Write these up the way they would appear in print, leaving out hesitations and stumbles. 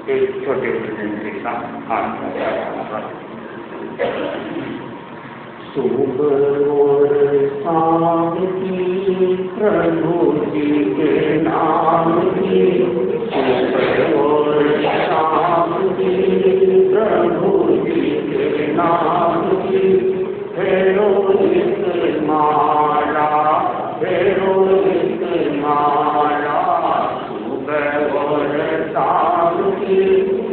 एक छोटे भजन के साथ हाथ सुबह और शाम की प्रभु जी के नाम की, सुबह और शाम की प्रभु जी के नाम की, हेरोइक माला हेरोइक माला, सुबह और शाम की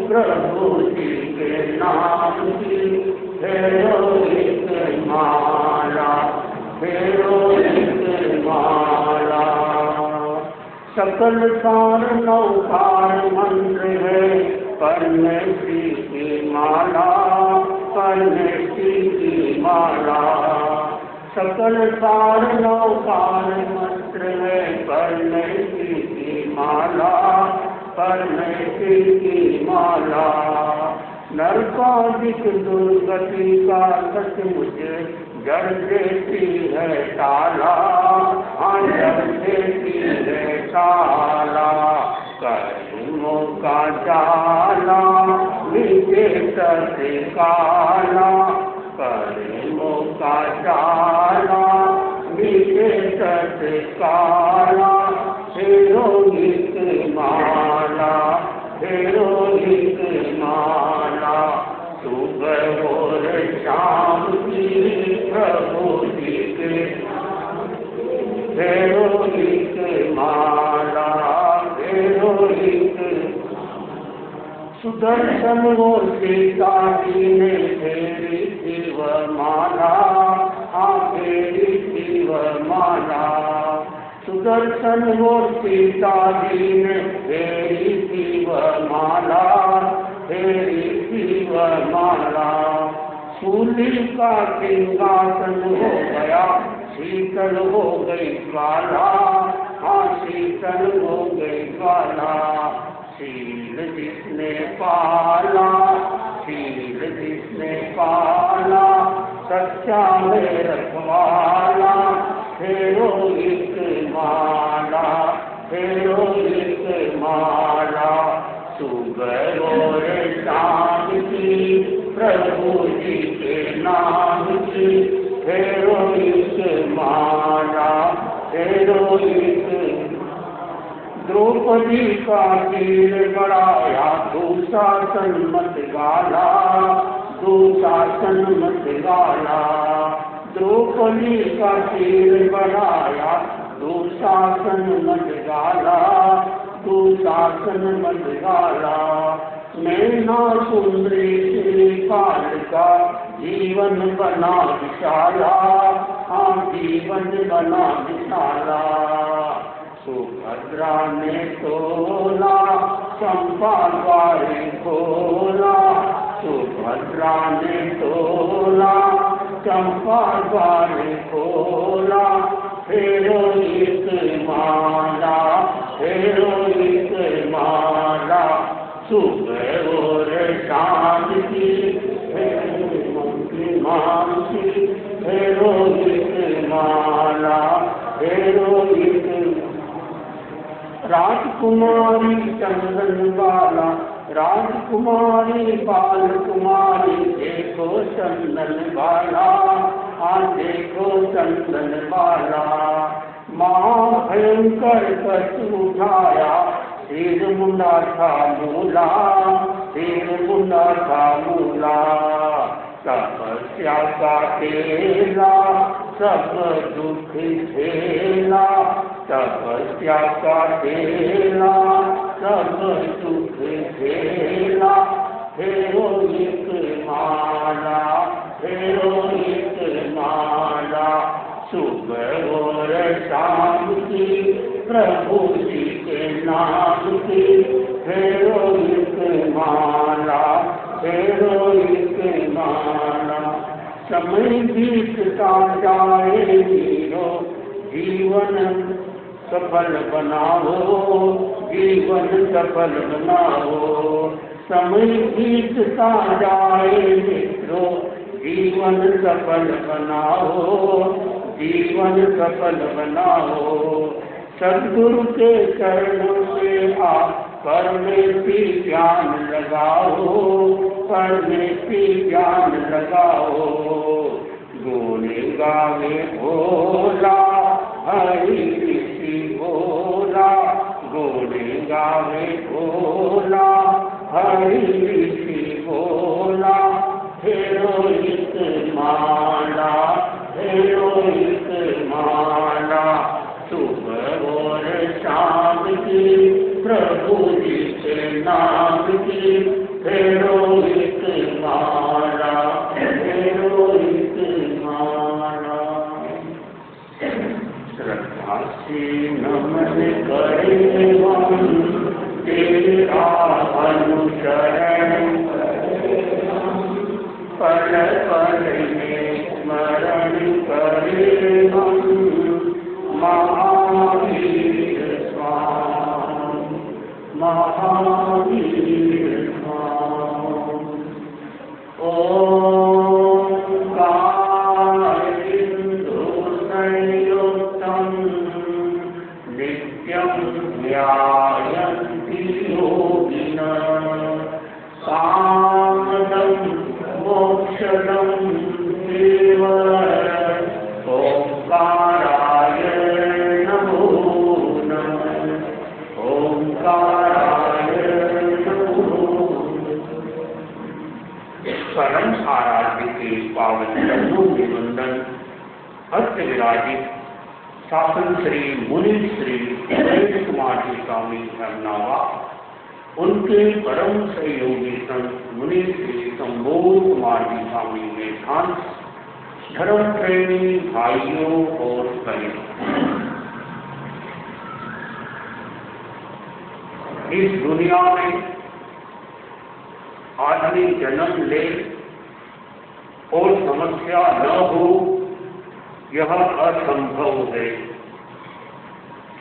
प्रभु जी के नाम की, हेरोइक माला हेरोइक माला। सकल सार नौकार मंत्र है परमेश्वरी की माला, परमेश्वरी की माला। सकल सार नौकार मंत्र है परमेश्वरी की माला, परमेश्वरी की माला। नरकादिक दुर्गति का सच मुझे जड़ देती है ताला, हाँ जड़ देती है ताला। कर्मों का जाला नीचे से काला, कर्मों का जाला नीचे से काला, हेरोइक माला हेरोइक माला। सुबह और शाम की प्रभु जी के हेरोइक माला हेरोइक। सुदर्शन वो सीता जी ने फेरी शिव माला, हाँ फेरी शिव माला। सुदर्शन वो सीता जी ने फेरी शिव माला, फेरी शिव माला। सूली का सिंहासन हो गया शीतल हो गई ज्वाला, हाँ शीतल हो गई ज्वाला। शील जिसने पाला, शील जिसने पाला, सच्चा है रखवाला, हेरोइक माला हेरोइक माला। सुबह और शाम की प्रभु जी के नाम की, हेरोइक माला हेरोइक। द्रौपदी का तीर बढ़ाया दुशासन मत गाला, दुशासन मत गाला। द्रौपदी का तीर बढ़ाया दुशासन मत गाला, दुशासन मत गाला। नैना सुंदरी श्रीपाल का जीवन बना विशाला, हाँ जीवन बना विशाला। सुभद्रा ने तोला चंपा द्वारी खोला, सुभद्रा ने तोला चंपा द्वारी खोला, हेरोइक माला हेरोइक माला। सुबह और शाम की माम की, हेरोइक माला हेरोइक। राजकुमारी चंदन बाला, राजकुमारी बाल कुमारी, देखो चंदन बाला, हाँ देखो चंदन बाला। महाभयंकर कष्ट उठाया सिर मुंडा था मूला, सिर मुंडा था मूला। तपस्या का तेला सब दुख झेला, तपस्या का तेला सब दुख झेला, हेरोइक माला हेरोइक माला। सुबह और शाम की प्रभु जी के नाम की, हेरोइक माला हेरोइक माला। समय बीतता जाए हीरो, जीवन सफल बनाओ, जीवन सफल बनाओ। समय बीतता जाए मित्रों, जीवन सफल बनाओ, जीवन सफल बनाओ। सद्गुरु के चरणों में आप पर में भी ज्ञान लगाओ, पर में भी ज्ञान लगाओ। गुण गावे भोला हरि ऋषि बोला, गुण गावे भोला हरि ऋषि बोला। हेरोइक माला, हेरोइक माला, सुबह और शाम की प्रभु जी के नाम की। हेरोइक माला, हेरोइक माला। श्रद्धा से नमन करें हम तेरा अनुसरण, पल पल में स्मरण करें हम महावीर स्वामी, महावीर स्वामी। ओंकारेन्दु संयुक्तं नित्यं ध्यायन्ति योगिनः, कामदं मोक्षदं देव। ओंकाराय नमो नमः, ओंकाराय नमो। परम आराध्य के पावन चरणों में वंदन। अस्त विराजित शासन श्री मुनि श्री सुरेश कुमार जी स्वामी धर्मनावा, उनके परम सहयोगी संत मुनि श्री संबोध कुमार जी स्वामी में ध्यान। धर्म प्रेमी भाइयों और बहनों, इस दुनिया में आदमी जन्म ले और समस्या न हो, यह असंभव है।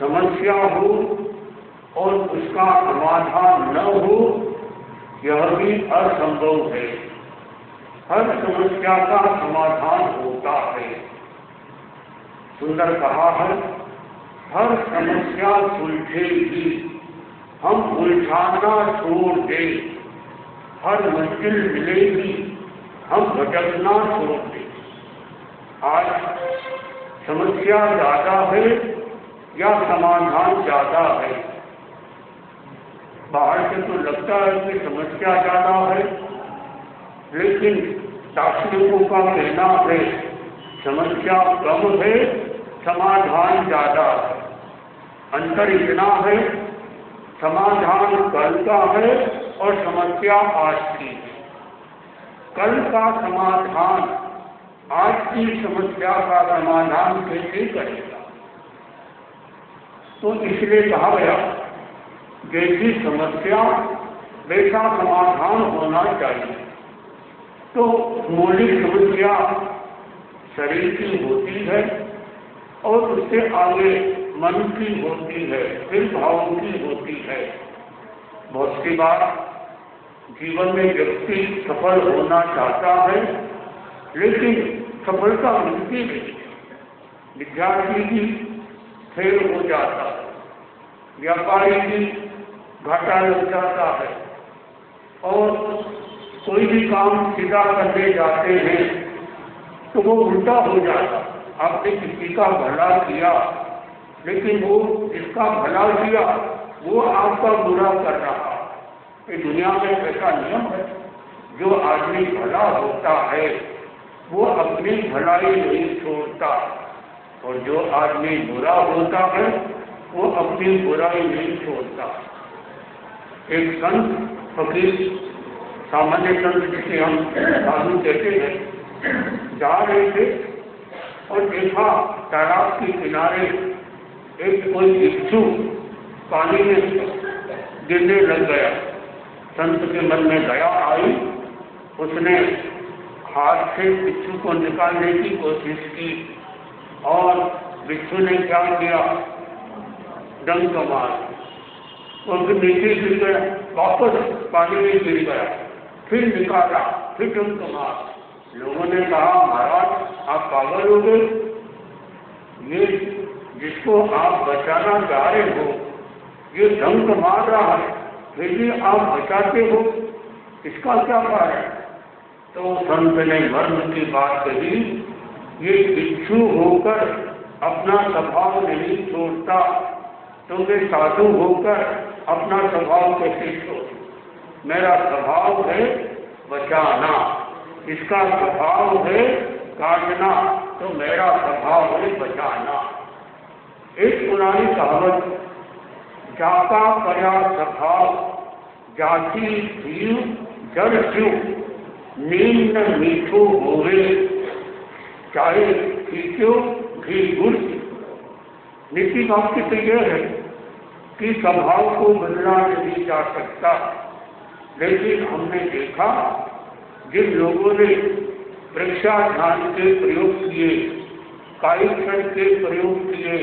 समस्या हो और उसका समाधान न हो, यह भी असंभव है। हर समस्या का समाधान होता है। सुंदर कहा है, हर समस्या सुलझेगी, हम उलझाना छोड़ दें। हर मंजिल मिलेगी, हम भटकना छोड़ दें। आज समस्या ज्यादा है या समाधान ज्यादा है? बाहर से तो लगता है कि समस्या ज्यादा है, लेकिन दार्शनिकों का कहना है समस्या कम है, समाधान ज्यादा है। अंतर इतना है, समाधान कल का है और समस्या आज की है। कल का समाधान आज की समस्या का समाधान कैसे करेगा? तो इसलिए कहा गया, जैसी समस्या वैसा समाधान होना चाहिए। तो मौलिक समस्या शरीर की होती है और उससे आगे मन की होती है, फिर भाव की होती है। बहुत सी बार जीवन में व्यक्ति सफल होना चाहता है, लेकिन सफलता मिलती नहीं। विद्यार्थी भी फेल हो जाता है, व्यापारी भी घाटा लग जाता है, और कोई भी काम सीधा करने जाते हैं तो वो उल्टा हो जाता। आपने किसी का भला किया, लेकिन वो जिसका भला किया वो आपका बुरा कर रहा। ये दुनिया में ऐसा नियम है, जो आदमी भला होता है वो अपनी भलाई नहीं छोड़ता, और जो आदमी बुरा होता है वो अपनी बुराई नहीं छोड़ता। एक संत फकीर, सामान्य संत जिसे हम साधु कहते हैं, जा रहे थे और देखा तालाब के किनारे एक कोई भिक्षु पानी में गिरने लग गया। संत के मन में दया आई, उसने हाथ से भिक्षु को निकालने की कोशिश की और भिक्षु ने क्या किया, डंक मार, वो फिर नीचे गिर गया, वापस पानी में गिर गया, फिर निकाला, फिर डंक मार। लोगों ने कहा, महाराज आप पागल हो गए, ये जिसको आप बचाना चाह रहे हो ये डंक मार रहा है, फिर भी आप बचाते हो, इसका क्या कारण? तो संत ने मर्म की बात कही, ये भिक्षु होकर अपना स्वभाव नहीं छोड़ता, तो वे साधु होकर अपना स्वभाव कैसे छोड़? मेरा स्वभाव है बचाना, इसका स्वभाव है काटना, तो मेरा स्वभाव है बचाना। एक पुरानी कहावत, जाका पया स्वभाव जाति जीव जड़ क्यों, नीम न मीठो होवे चाहे फीक्यो घी गुड़। नीति वाक्य तो यह है कि स्वभाव को बदला नहीं जा सकता, लेकिन हमने देखा जिन लोगों ने प्रेक्षा ध्यान के प्रयोग किए, कायक्षण के प्रयोग किए,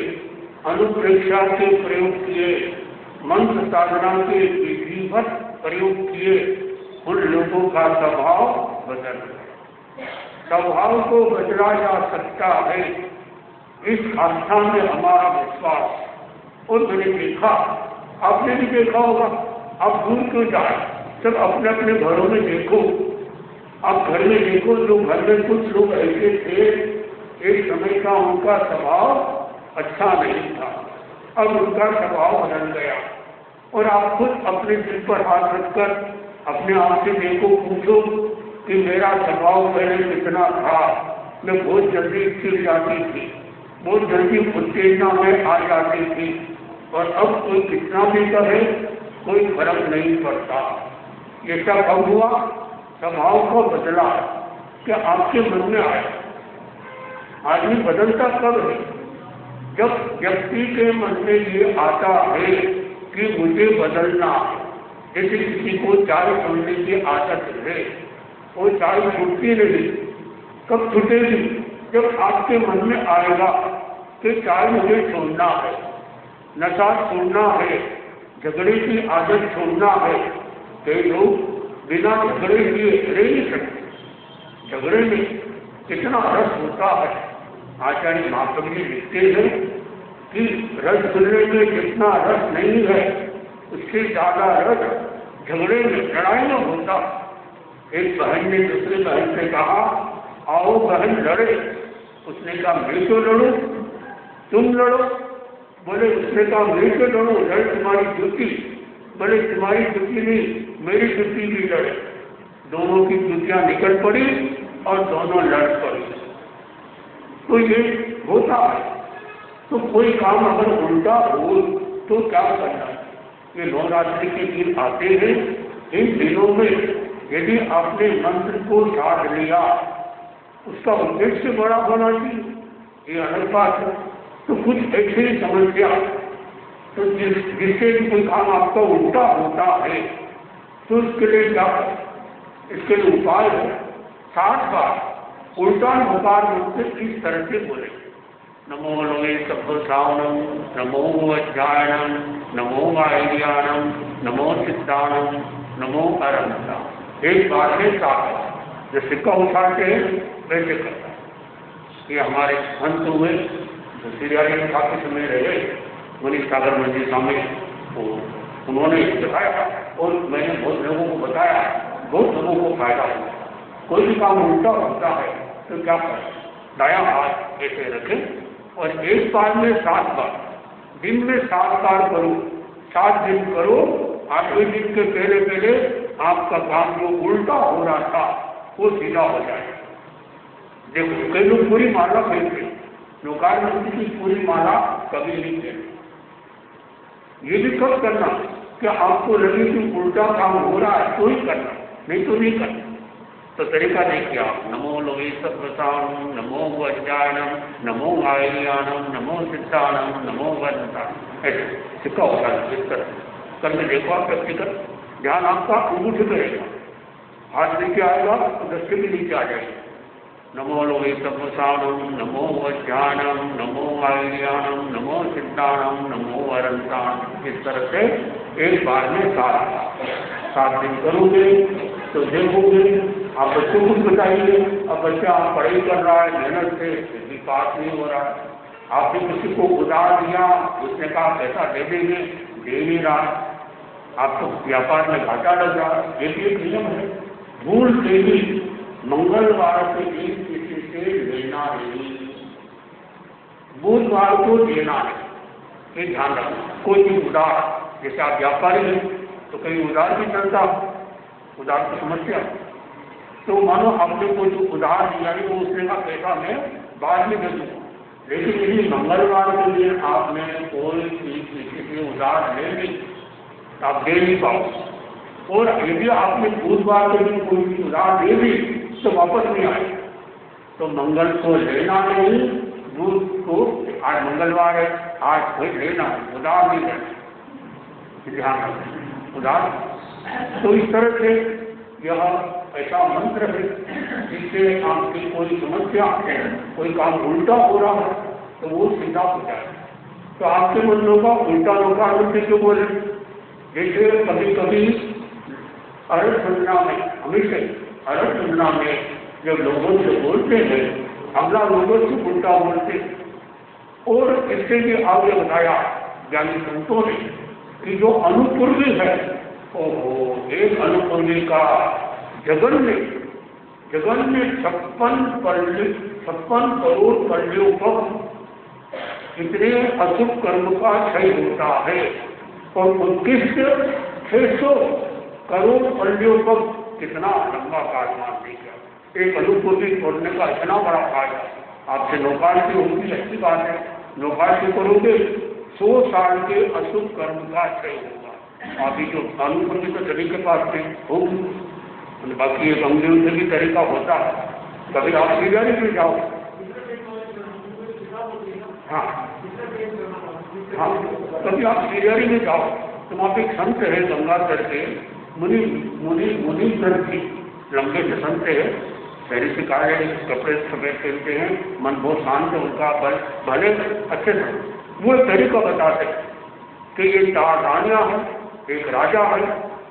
अनुप्रेक्षा के प्रयोग किए, मंत्र साधना के विधिवत प्रयोग किए, उन लोगों का स्वभाव बदल गया। स्वभाव को बदला जा सकता है, इस आस्था में हमारा विश्वास। और मैंने देखा, आपने भी देखा होगा, आप दूर क्यों जाए, सब अपने अपने घरों में देखो। आप घर में देखो, जो घर में कुछ लोग ऐसे थे, एक समय का उनका स्वभाव अच्छा नहीं था, अब उनका स्वभाव बदल गया। और आप खुद अपने दिल पर हाथ रखकर अपने आप से देखो, पूछो कि मेरा स्वभाव पहले कितना था। मैं बहुत जल्दी चिढ़ जाती थी, बहुत जल्दी उत्तेजना में आ जाती थी, और अब कोई कितना भी करे कोई फर्क नहीं पड़ता। ये सब अब हुआ, स्वभाव को बदला। क्या आपके मन में आया? आदमी बदलता कब है? जब व्यक्ति के मन में ये आता है कि मुझे बदलना है। जैसे किसी को चाय छोड़ने की आदत है, वो चाय छूटती नहीं, कब छूटेगी? जब आपके मन में आएगा कि चाय मुझे छोड़ना है, नशा छोड़ना है, झगड़े की आदत छोड़ना है। कई लोग बिना झगड़े किए रह नहीं सकते। झगड़े में कितना रस होता है। आचार्य महाप्रभु जी लिखते हैं कि रसगुल्ले में जितना रस नहीं है, उससे ज्यादा रस झगड़े में, लड़ाई में होता। एक बहन ने दूसरी बहन से कहा, आओ बहन लड़े। उसने कहा, मैं क्यों लड़ूं, तुम लड़ो। बोले, उसने कहा, मैं क्यों लड़ूं, लड़ तुम्हारी जुती। बोले, तुम्हारी जुती नहीं, मेरी जुती भी लड़े। दोनों की जुतियां निकल पड़ी और दोनों लड़ पड़ी। तो ये होता है। तो कोई काम अगर उल्टा हो तो क्या करना? ये नवरात्रि के दिन आते हैं, इन दिनों में यदि आपने मंत्र को साध लिया, उसका उद्देश्य बड़ा होना चाहिए, ये अलग बात है। तो कुछ ऐसी समस्या, तो जिससे कोई काम आपका उल्टा होता है, तो इसके लिए क्या? इसके लिए उपाय है 60 बार उल्टा नकार मुझसे इस तरह से बोले, नमो लोके सभ्यसावनम, नमो अज्ञानम, नमो आयज्ञानम, नमो सिद्धानम, नमो अरंता। एक बार में 7 बार जो सिक्का उठाते हैं वैसे करता है। ये हमारे संत हुए जो सीरियाली में काफी समय रहे, मनीष सागर मंदिर स्वामी, उन्होंने दिखाया और मैंने बहुत लोगों को बताया, बहुत लोगों को फायदा हुआ। कोई भी काम उल्टा होता है तो क्या करें? दायां हाथ ऐसे रखें और एक बार में 7 बार, दिन में 7 बार करो, 7 दिन करो। 8वें दिन के पहले पहले आपका काम जो उल्टा हो रहा था वो सीधा हो जाए। देखो, कई लोग पूरी माला फेंकते, लोकार मंत्र की पूरी माला कभी नहीं फेंकते। ये भी कब करना कि आपको लगे कि उल्टा काम हो रहा है तो ही करना, नहीं तो नहीं करना। तो तरीका देखिए आप, नमो लोके सभ्यसावनम, नमो अज्ञानम, नमो आयज्ञानम, नमो सिद्धानम, नमो अरंतानम। ऐसे सिक्का होता है, इस तरह करके देखो आप। व्यक्तिगत ध्यान आपका अंगूठे पे रहेगा, हाथ नीचे आएगा तो दृष्टि भी नीचे आ जाएगी। नमो लोके सभ्यसावनम, नमो अज्ञानम, नमो आयज्ञानम, नमो सिद्धानम, नमो अरंतानम। इस तरह से एक बार में 7 दिन करोगे तो देखोगे। आप बच्चों को बताइए, अब बच्चा आप पढ़ाई कर रहा है मेहनत से, भी पास नहीं हो रहा है। आपने किसी को उधार दिया, उसने कहा पैसा दे देंगे, दे नहीं रहा, आपको व्यापार में घाटा लग रहा है, ये भी एक नियम है। भूल से भी मंगलवार के दिन किसी से लेना नहीं, बुधवार को देना है, ये ध्यान रखना। कोई भी उधार, जैसे आप व्यापारी हैं तो कहीं उधार भी चलता, उधार की समस्या, तो मानो आपने कोई जो उधार दिया है वो उसने का पैसा मैं बाद में दे दूँगा, लेकिन यदि मंगलवार के दिन आपने कोई चीज किसी से उधार ले ली तो आप दे नहीं पाओ, और यदि आपने बुधवार के दिन कोई चीज उधार दे दी तो वापस नहीं आए, तो मंगल को लेना नहीं, बुध को, आज मंगलवार है, आज कोई लेना है, उधार नहीं लेना, ध्यान रखें उधार। तो इस तरह से यह ऐसा मंत्र है जिससे आपकी कोई समस्या है, कोई काम उल्टा हो रहा है तो वो सीधा हो जाए। तो आपके मन लोग उल्टा लोका मंत्र क्यों बोले? जैसे कभी कभी अरब संजना में, हमेशा अरब संजना में जब लोगों से बोलते हैं, अगला लोगों से उल्टा बोलते, और इससे भी आगे बताया ज्ञानी संतों ने कि जो अनुपूर्वी है, ओहो, एक अनुपूर्वी का जगन में 56 करोड़ पल्लियों पर इतने अशुभ कर्म का क्षय होता है, और उत्कृष्ट 600 करोड़ पल्लियों पर कितना लंबा कालमान नहीं किया। एक अनुपूर्वी छोड़ने का इतना बड़ा फायदा, आपसे नौकाल की होगी, अच्छी बात है, नौकाल की करोगे 100 साल के अशुभ कर्म का क्षय होगा। अभी जो अनुपूर्वी तो सभी के पास में होगी, बाकी एक अंग्रेजों से भी तरीका होता है। कभी आप सीरियारी में जाओ, हाँ हाँ, कभी आप सीरियारी में जाओ तो वहाँ पे एक संत है गंगाधर के, मुनीश्वर जी, लंबे से संत है, शहरी से कहा है, कपड़े सफेद पहनते हैं, मन बहुत शांत है उनका, भले अच्छे संत। वो एक तरीका बताते कि ये 4 रानियाँ हैं, एक राजा है,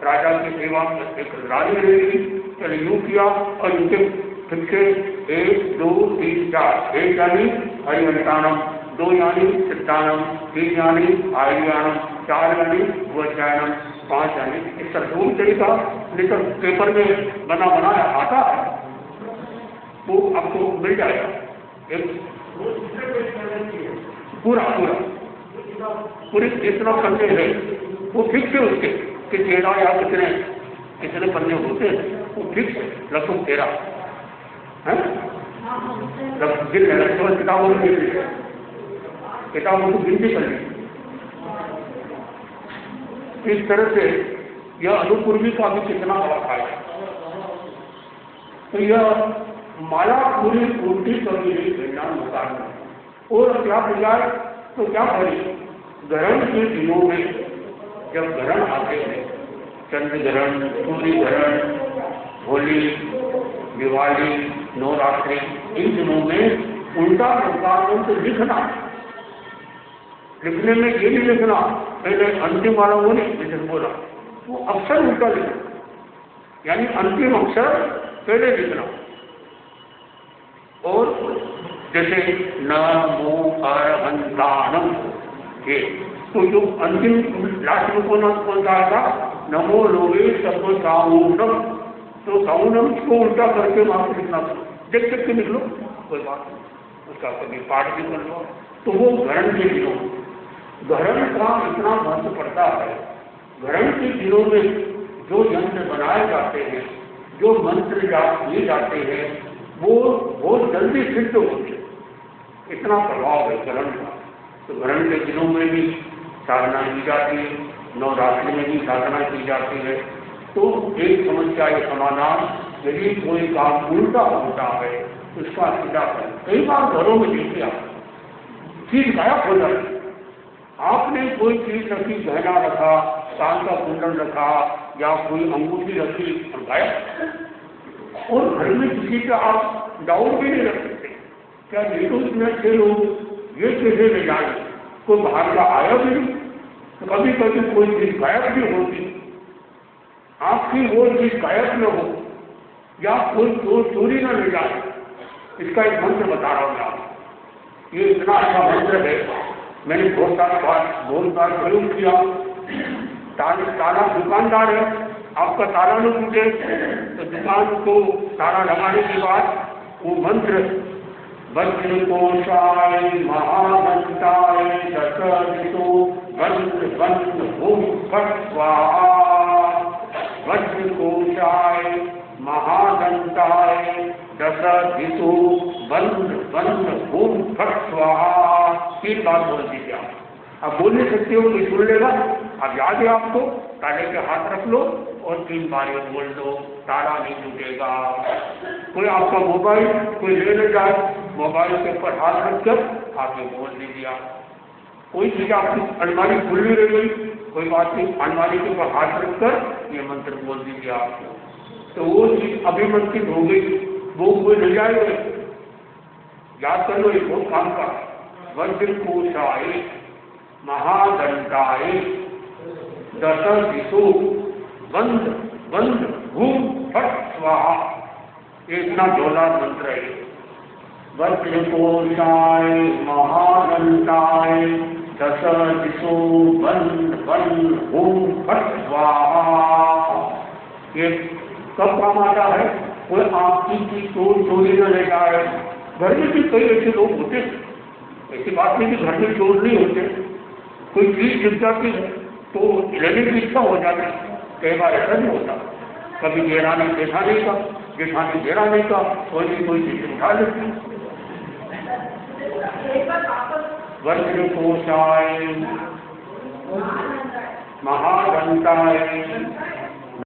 राजा की सेवा में एक रानी रहेगी, चले यूँ किया, और इनके पीछे 1 2 3 4, 1 यानी हरिवंतानम, 2 यानी सिद्धानम, 3 यानी आर्यानम, 4 यानी वज्रायनम, 5 यानी इस तरह दूर तरीका लेकर पेपर में बनाया आता है, वो आपको मिल जाएगा एक पूरी इतना करते हैं, वो फिक्स है उसके कि 13 या कितने पन्ने होते हैं, वो फिक्स लगभग 13 है, किताबों को गिनती कर ली। इस तरह से यह अनुपूर्वी का भी कितना बड़ा फायदा। तो यह माला पूरी उल्टी कभी विज्ञान मुकान में, और क्या बुझाए तो क्या करें, ग्रहण के दिनों में जब ग्रहण आते हैं, चंद्र ग्रहण, सूर्य ग्रहण, होली, दिवाली, नवरात्रि, इन दिनों में उल्टा मुकाबला तो लिखने में ये नहीं लिखना, पहले अंतिम वाला वो नहीं, जैसे बोला वो अक्षर उल्टा लिखना, यानी अंतिम अक्षर पहले लिखना। और जैसे नमो अरहंतानम, ये तो जो अंतिम लास्ट में कौन सा था, नमो लोगे सब साउनम, तो साउनम को उल्टा करके वहां पर लिखना, देख के लिख लो, कोई बात नहीं, उसका कभी पाठ भी कर लो। तो वो ग्रहण के दिनों, ग्रहण का इतना महत्व पड़ता है। ग्रहण के दिनों में जो यंत्र बनाए जाते हैं, जो मंत्र जाप किए जाते हैं, वो बहुत जल्दी सिद्ध होते हैं, इतना प्रभाव है ग्रहण का। तो ग्रहण के दिनों में भी साधना की जाती है, नवरात्रि में भी साधना की जाती है। तो एक समस्या या समाधान, यदि कोई काम उल्टा होता है उसका सीधा कर। कई बार घरों में देखिए आप चीज गायब हो जाती, आपने कोई चीज रखी, गहना रखा, कान का कुंडल रखा या कोई अंगूठी रखी और गायब। और घर में किसी का आप डाउट भी नहीं रख सकते, क्या ये तो इतने अच्छे लोग ये कैसे ले जाए, कोई बाहर का आया भी नहीं। तो कभी कभी कोई चीज गायब भी होती, आपकी वो चीज गायब न हो या कोई चोरी न ले जाए, इसका एक मंत्र बता रहा हूँ आपको। ये इतना अच्छा मंत्र है, मैंने बहुत बार प्रयोग किया। ताला दुकानदार है, आपका ताला न टूटे तो दुकान को ताला लगाने के बाद वो मंत्र वज्रकोशाय महादंताय दशदिशो बंद बंद ओम फट स्वाहा, वज्रकोशाय महादंताय दशदिशो बंद बंद ओम फट स्वाहा। 3 बार बोल दीजिए। आप बोल नहीं सकते हो, कोई सुन लेगा, अब याद है आपको, ताले के हाथ रख लो और 3 बार ये बोल दो, ताला नहीं टूटेगा। कोई आपका मोबाइल कोई ले ले जाए, मोबाइल के ऊपर हाथ रखकर आप ये बोल दीजिए। कोई चीज आपकी अलमारी खुली रह गई, कोई बात नहीं, अलमारी के ऊपर हाथ रखकर ये मंत्र बोल दीजिए आपको, तो वो चीज अभिमंत्रित हो गई, वो कोई ले जाएगा। याद कर लो, एक बहुत काम का। वज्रकोशाय महादंताय दशदिशो बंद बंद भूम फट स्वाहा। ये इतना जोरदार मंत्र है। वज्रकोशाय महादंताय दशदिशो बंद बंद भूम फट स्वाहा। ये कब काम आता है? कोई आपकी चीज चोरी न ले जाए। घर में भी कई ऐसे लोग होते हैं, ऐसी बात नहीं कि घर में चोर नहीं होते, कोई चीज गिर जाती है तो लेने की इच्छा हो जाती है। कई बार ऐसा नहीं होता, कभी जेठानी जेठानी का, जेठानी जेठानी का, कोई चीज उठा लेती। वज्रकोशाय महादंताय